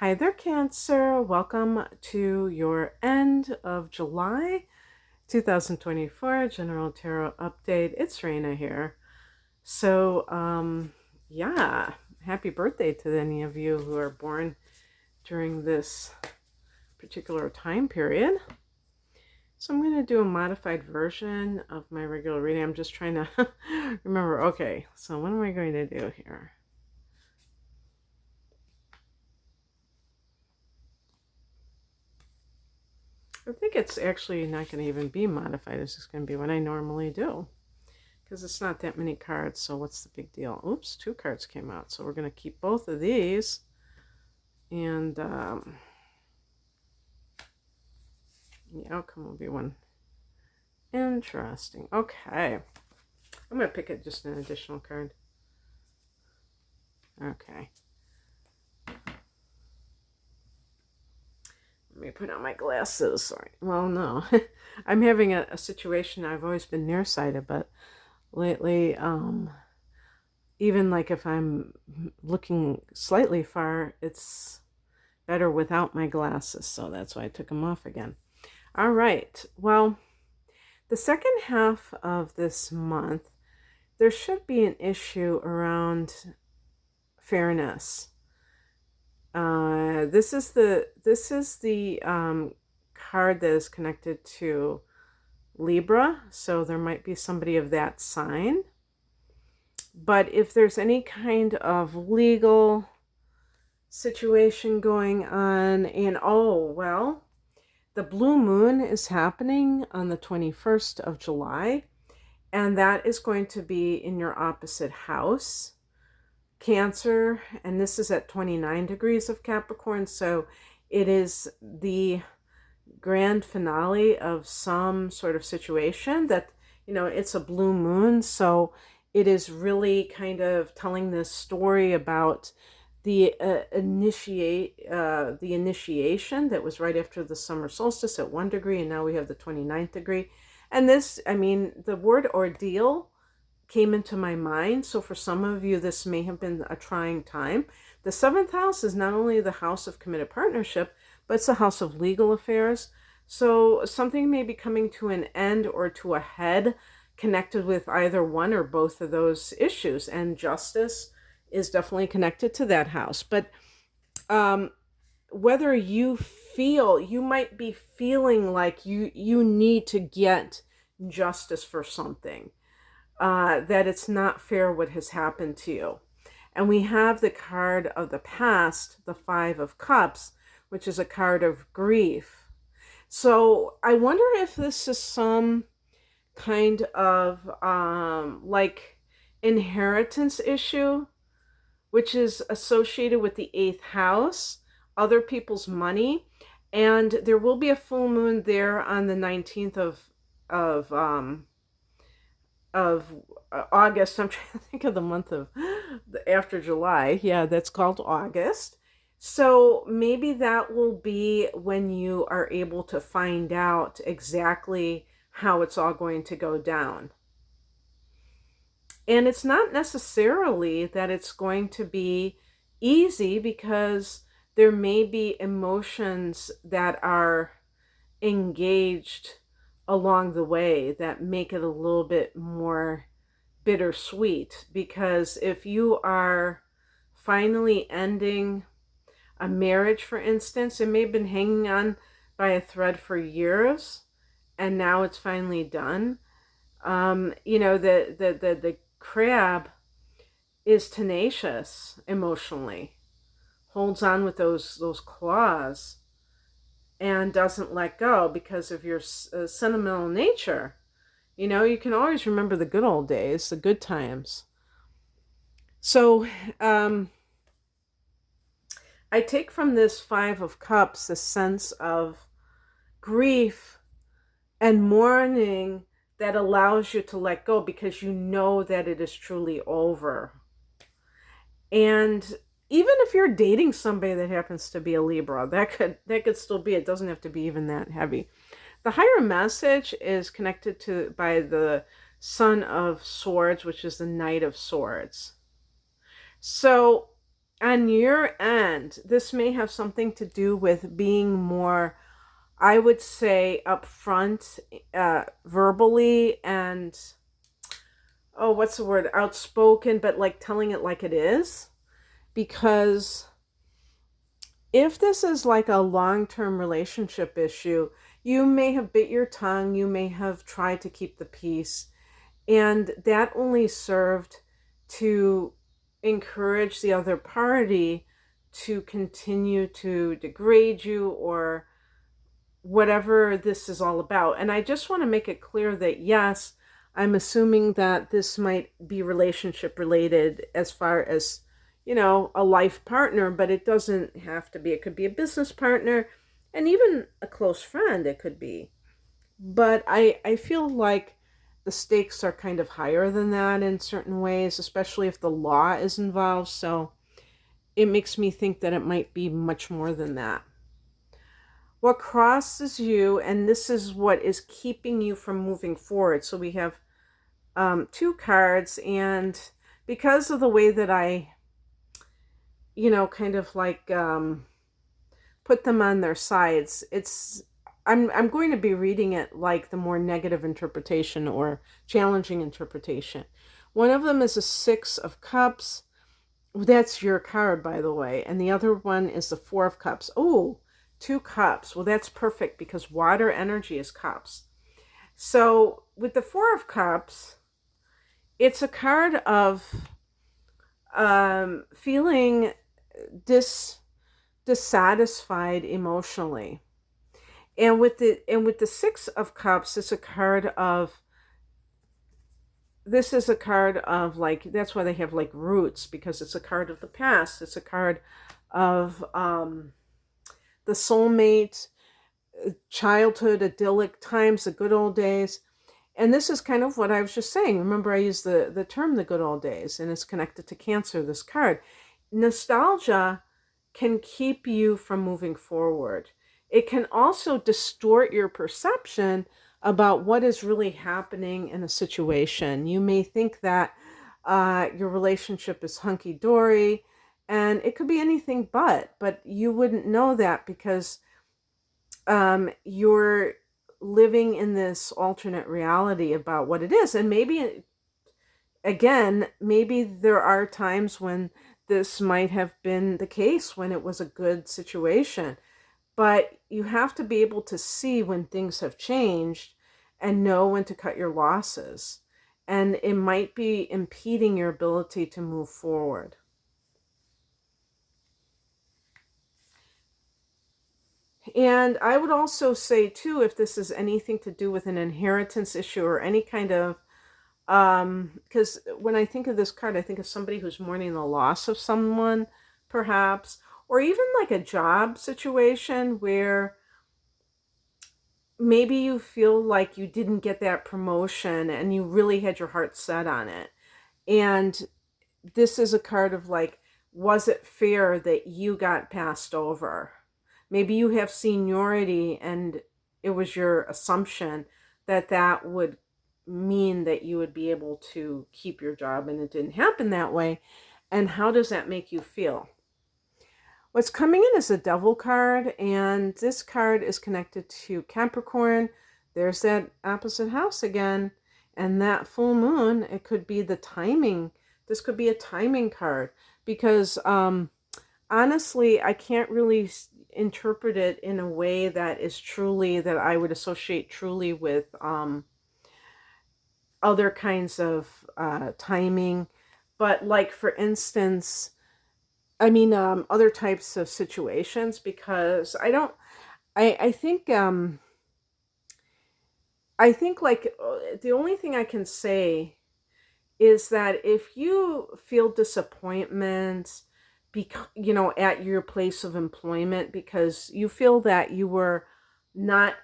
Hi there, Cancer. Welcome to your end of July 2024 General Tarot Update. It's Raina here. Yeah, happy birthday to any of you who are born during this particular time period. So I'm going to do a modified version of my regular reading. I'm just trying to remember. Okay, so what am I going to do here? I think it's actually not going to even be modified. It's just going to be what I normally do. Because it's not that many cards, so what's the big deal? Oops, 2 cards came out. So we're going to keep both of these. And the outcome will be one. Interesting. Okay. I'm going to pick it just an additional card. Okay. Let me put on my glasses. Sorry. Well, no. I'm having a situation. I've always been nearsighted, but lately, even like if I'm looking slightly far, it's better without my glasses. So that's why I took them off again. All right. Well, the second half of this month, there should be an issue around fairness. This is the card that is connected to Libra, so there might be somebody of that sign. But if there's any kind of legal situation going on, and the blue moon is happening on the 21st of July, and that is going to be in your opposite house, Cancer, and this is at 29 degrees of Capricorn, so it is the grand finale of some sort of situation that, it's a blue moon, so it is really kind of telling this story about the initiation that was right after the summer solstice at 1 degree, and now we have the 29th degree. And this, the word ordeal came into my mind. So for some of you, this may have been a trying time. The 7th house is not only the house of committed partnership, but it's the house of legal affairs. So something may be coming to an end or to a head connected with either one or both of those issues. And justice is definitely connected to that house. But whether you might be feeling like you need to get justice for something, that it's not fair what has happened to you. And we have the card of the past, the 5 of Cups, which is a card of grief. So I wonder if this is some kind of like inheritance issue, which is associated with the 8th house, other people's money. And there will be a full moon there on the 19th of August. I'm trying to think of the month of after July. Yeah, that's called August. So maybe that will be when you are able to find out exactly how it's all going to go down. And it's not necessarily that it's going to be easy, because there may be emotions that are engaged along the way that make it a little bit more bittersweet. Because if you are finally ending a marriage, for instance, it may have been hanging on by a thread for years, and now it's finally done. The crab is tenacious emotionally, holds on with those claws, and doesn't let go because of your sentimental nature. You can always remember the good old days, the good times. So I take from this 5 of Cups the sense of grief and mourning that allows you to let go, because you know that it is truly over. And even if you're dating somebody that happens to be a Libra, that could still be, it doesn't have to be even that heavy. The higher message is connected to by the Son of Swords, which is the Knight of Swords. So on your end, this may have something to do with being more, I would say, upfront, verbally, and oh, what's the word? Outspoken, but like telling it like it is. Because if this is like a long-term relationship issue, you may have bit your tongue, you may have tried to keep the peace, and that only served to encourage the other party to continue to degrade you or whatever this is all about. And I just want to make it clear that yes, I'm assuming that this might be relationship related as far as, a life partner, but it doesn't have to be. It could be a business partner and even a close friend, it could be. But I feel like the stakes are kind of higher than that in certain ways, especially if the law is involved. So it makes me think that it might be much more than that. What crosses you, and this is what is keeping you from moving forward. So we have two cards, and because of the way that I, kind of like put them on their sides, I'm going to be reading it like the more negative interpretation or challenging interpretation. One of them is a Six of Cups. That's your card, by the way. And the other one is the Four of Cups. Oh, two cups. Well, that's perfect because water energy is cups. So with the Four of Cups, it's a card of feeling dissatisfied emotionally. And with the Six of Cups, it's a card of, this is a card of like, that's why they have like roots, because it's a card of the past. It's a card of the soulmate, childhood, idyllic times, the good old days. And this is kind of what I was just saying. Remember, I used the term the good old days, and it's connected to Cancer, this card. Nostalgia can keep you from moving forward. It can also distort your perception about what is really happening in a situation. You may think that your relationship is hunky-dory, and it could be anything but you wouldn't know that because you're living in this alternate reality about what it is. And maybe, again, maybe there are times when this might have been the case when it was a good situation. But you have to be able to see when things have changed and know when to cut your losses. And it might be impeding your ability to move forward. And I would also say, too, if this is anything to do with an inheritance issue or any kind of, because when I think of this card, I think of somebody who's mourning the loss of someone, perhaps, or even like a job situation where maybe you feel like you didn't get that promotion and you really had your heart set on it. And this is a card of like, was it fair that you got passed over? Maybe you have seniority and it was your assumption that that would mean that you would be able to keep your job, and it didn't happen that way. And how does that make you feel? What's coming in is a Devil card, and this card is connected to Capricorn. There's that opposite house again. And that full moon, it could be the timing. This could be a timing card because honestly, I can't really interpret it in a way that is truly, that I would associate truly with other kinds of timing. But like, for instance, I mean, other types of situations, because I think like the only thing I can say is that if you feel disappointment, at your place of employment because you feel that you were not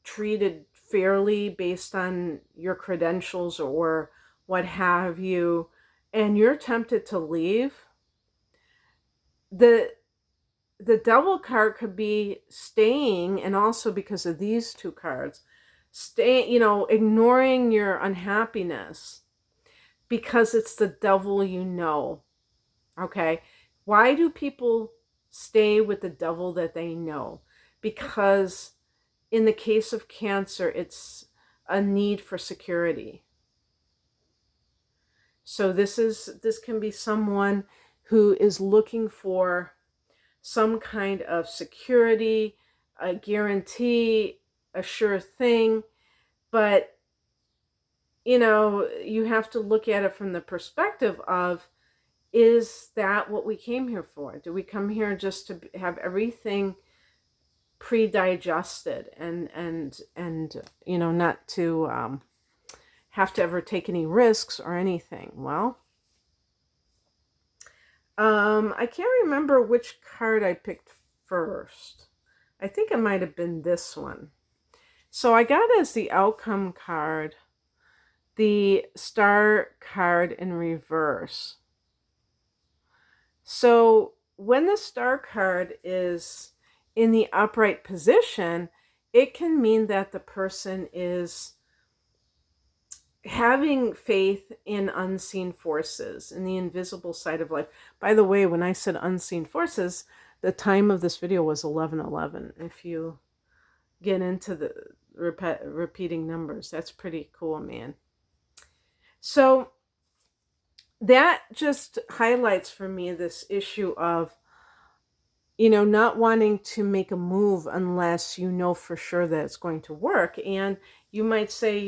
treated fairly based on your credentials or what have you, and you're tempted to leave, the the Devil card could be staying, and also because of these two cards, ignoring your unhappiness because it's the devil, okay? Why do people stay with the devil that they know? Because in the case of cancer, it's a need for security. So this can be someone who is looking for some kind of security, a guarantee, a sure thing, but you have to look at it from the perspective of, is that what we came here for? Do we come here just to have everything pre-digested and not to have to ever take any risks or anything? Well, I can't remember which card I picked first. I think it might have been this one. So I got as the outcome card the star card in reverse. So when the star card is in the upright position, it can mean that the person is having faith in unseen forces, in the invisible side of life. By the way, when I said unseen forces, the time of this video was 11:11. If you get into the repeating numbers, that's pretty cool, man. So that just highlights for me this issue of, not wanting to make a move unless you know for sure that it's going to work. And you might say,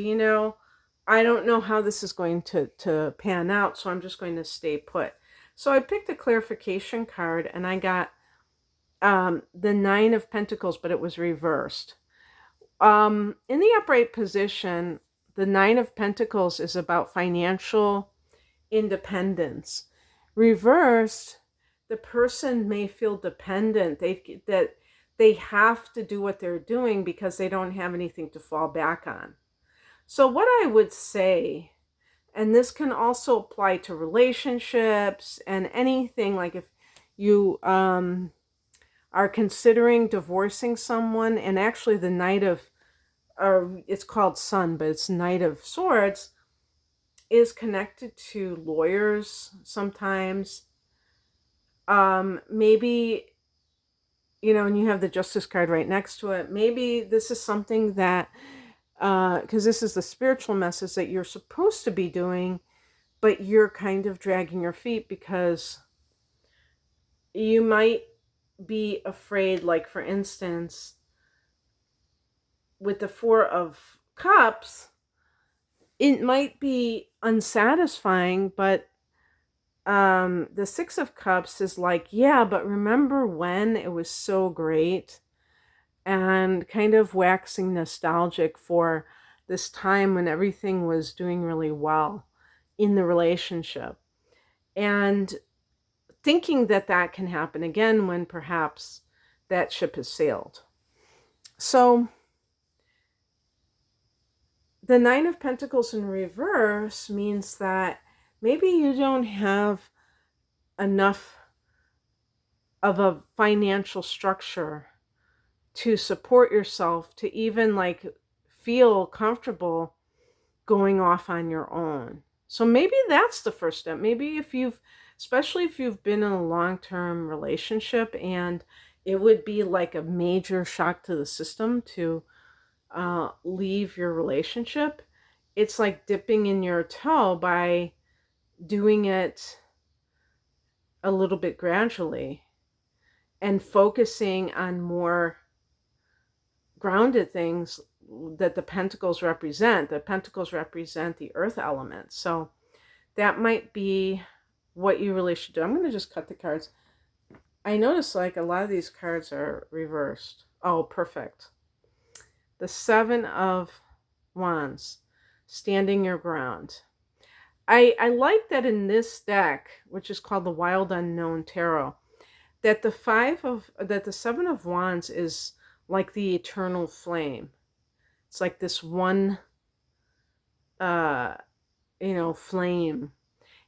I don't know how this is going to pan out, so I'm just going to stay put. So I picked a clarification card, and I got the Nine of Pentacles, but it was reversed. In the upright position, the Nine of Pentacles is about financial independence. Reversed, the person may feel dependent. That they have to do what they're doing because they don't have anything to fall back on. So what I would say, and this can also apply to relationships and anything, like if you are considering divorcing someone, and actually the Knight of, it's called Sun, but it's Knight of Swords, is connected to lawyers sometimes. Maybe, and you have the Justice card right next to it. Maybe this is something that, because this is the spiritual message that you're supposed to be doing, but you're kind of dragging your feet because you might be afraid, like for instance, with the Four of Cups, it might be unsatisfying, but the Six of Cups is like, yeah, but remember when it was so great, and kind of waxing nostalgic for this time when everything was doing really well in the relationship, and thinking that that can happen again when perhaps that ship has sailed. So the Nine of Pentacles in reverse means that maybe you don't have enough of a financial structure to support yourself to even like feel comfortable going off on your own. So maybe that's the first step. Maybe especially if you've been in a long-term relationship, and it would be like a major shock to the system to leave your relationship. It's like dipping in your toe by doing it a little bit gradually and focusing on more grounded things that the pentacles represent. The pentacles represent the earth element. So that might be what you really should do. I'm going to just cut the cards. I notice like a lot of these cards are reversed. Oh, perfect. The Seven of Wands, standing your ground. I like that in this deck, which is called the Wild Unknown Tarot, that the Seven of Wands is like the eternal flame. It's like this one, flame.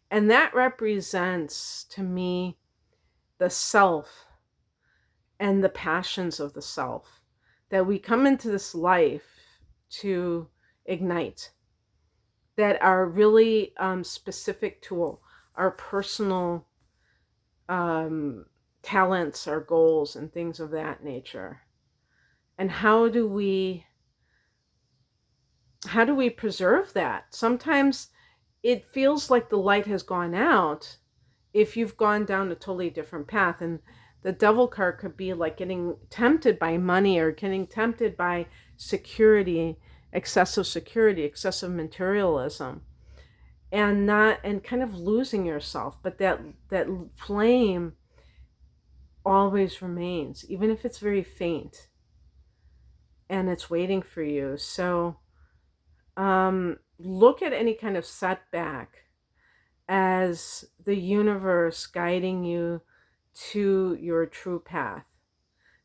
And that represents to me the self and the passions of the self that we come into this life to ignite, that are really specific to our personal um, talents or goals and things of that nature. And how do we preserve that? Sometimes it feels like the light has gone out if you've gone down a totally different path. And the devil card could be like getting tempted by money or getting tempted by security, excessive materialism, and kind of losing yourself. But that flame always remains, even if it's very faint, and it's waiting for you. So look at any kind of setback as the universe guiding you to your true path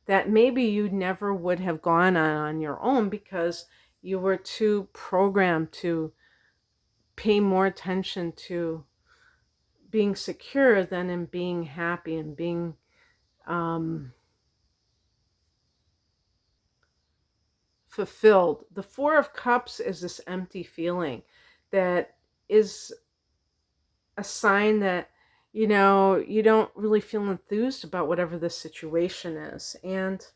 that maybe you never would have gone on your own because you were too programmed to pay more attention to being secure than in being happy and being fulfilled. The Four of Cups is this empty feeling that is a sign that you don't really feel enthused about whatever the situation is. And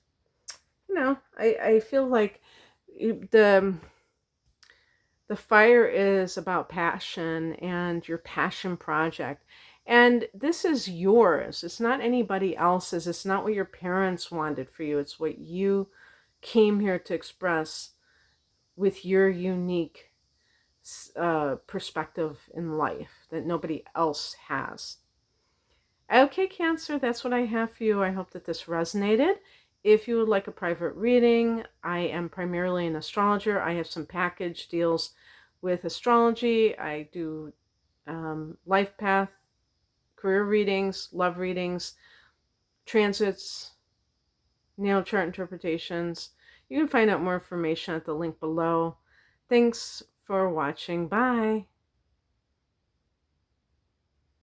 I feel like the fire is about passion and your passion project, and this is yours. It's not anybody else's. It's not what your parents wanted for you. It's what you came here to express with your unique perspective in life that nobody else has. Okay, Cancer, that's what I have for you. I hope that this resonated. If you would like a private reading, I am primarily an astrologer. I have some package deals with astrology. I do life path, career readings, love readings, transits, natal chart interpretations. You can find out more information at the link below. Thanks for watching. Bye.